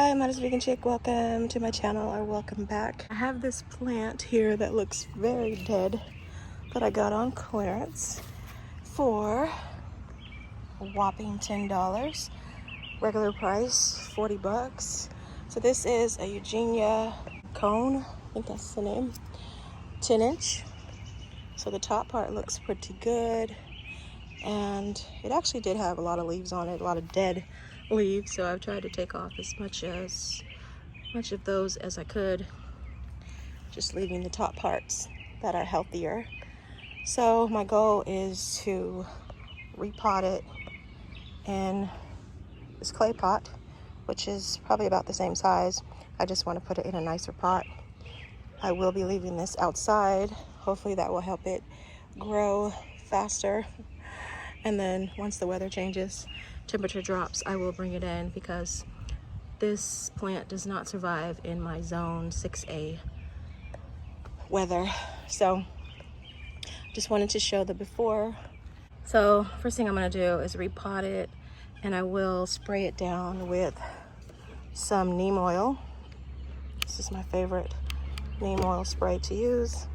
Hi, I'm Modest Vegan Chick. Welcome to my channel, or welcome back. I have this plant here that looks very dead that I got on clearance for a whopping $10. Regular price, 40 bucks. So this is a Eugenia cone, I think that's the name, 10 inch. So the top part looks pretty good. And it actually did have a lot of leaves on it, a lot of dead leaves. So I've tried to take off as much of those as I could, just leaving the top parts that are healthier. So my goal is to repot it in this clay pot, which is probably about the same size. I just want to put it in a nicer pot. I will be leaving this outside. Hopefully that will help it grow faster. And then once the weather changes, temperature drops, I will bring it in, because this plant does not survive in my zone 6A weather. So just wanted to show the before. So first thing I'm gonna do is repot it, and I will spray it down with some neem oil. This is my favorite neem oil spray to use.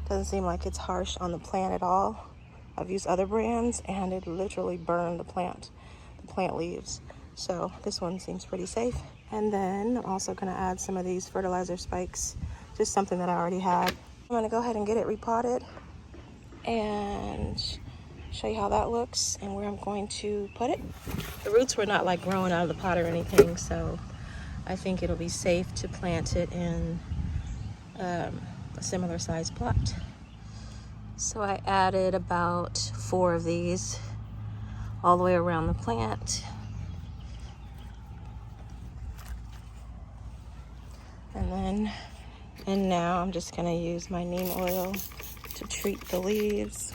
Doesn't seem like it's harsh on the plant at all. I've used other brands and it literally burned the plant leaves. So this one seems pretty safe. And then I'm also gonna add some of these fertilizer spikes, just something that I already had. I'm gonna go ahead and get it repotted and show you how that looks and where I'm going to put it. The roots were not like growing out of the pot or anything, so I think it'll be safe to plant it in a similar size plot. So I added about 4 of these all the way around the plant. And now I'm just gonna use my neem oil to treat the leaves.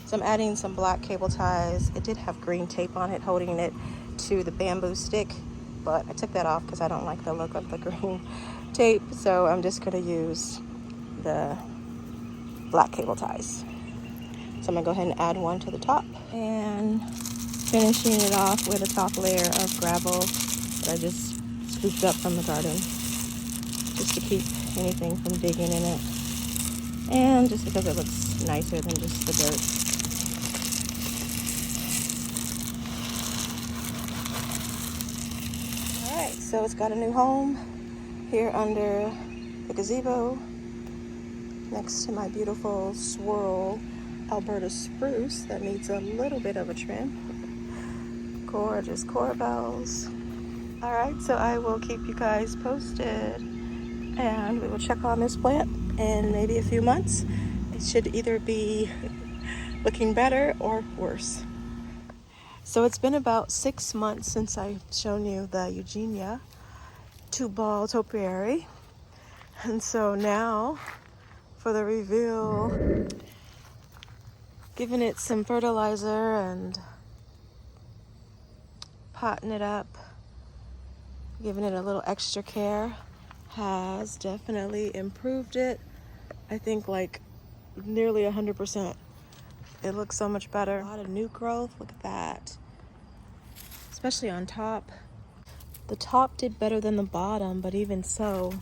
So I'm adding some black cable ties. It did have green tape on it holding it to the bamboo stick, but I took that off because I don't like the look of the green tape. So I'm just gonna use the black cable ties. So I'm gonna go ahead and add one to the top, and finishing it off with a top layer of gravel that I just scooped up from the garden, just to keep anything from digging in it, and just because it looks nicer than just the dirt. All right, so it's got a new home here under the gazebo, next to my beautiful swirl Alberta spruce that needs a little bit of a trim. Gorgeous corbels. All right, so I will keep you guys posted, and we will check on this plant in maybe a few months. It should either be looking better or worse. So it's been about 6 months since I've shown you the Eugenia 2-ball Topiary, and so now for the reveal, giving it some fertilizer and potting it up, giving it a little extra care has definitely improved it. I think like nearly 100%. It looks so much better. A lot of new growth, look at that. Especially on top. The top did better than the bottom, but even so,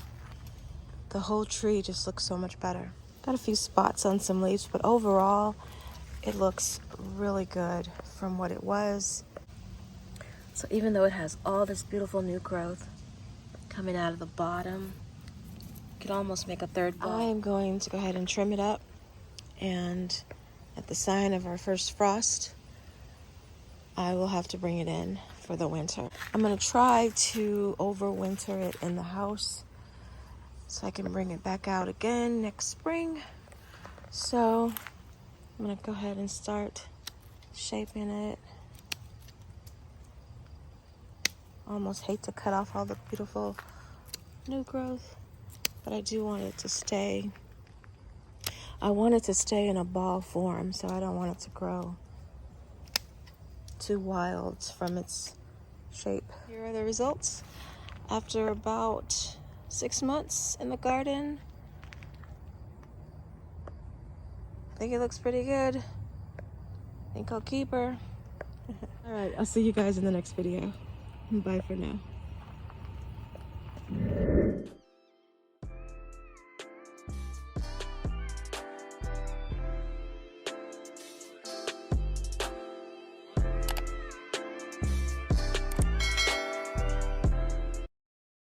the whole tree just looks so much better. Got a few spots on some leaves, but overall, it looks really good from what it was. So even though it has all this beautiful new growth coming out of the bottom, you could almost make a third ball. I am going to go ahead and trim it up, and at the sign of our first frost, I will have to bring it in for the winter. I'm gonna try to overwinter it in the house so I can bring it back out again next spring. So I'm gonna go ahead and start shaping it. Almost hate to cut off all the beautiful new growth, but I do want it to stay. I want it to stay in a ball form, so I don't want it to grow too wild from its shape. Here are the results after about 6 months in the garden. I think it looks pretty good. I think I'll keep her. All right, I'll see you guys in the next video. Bye for now.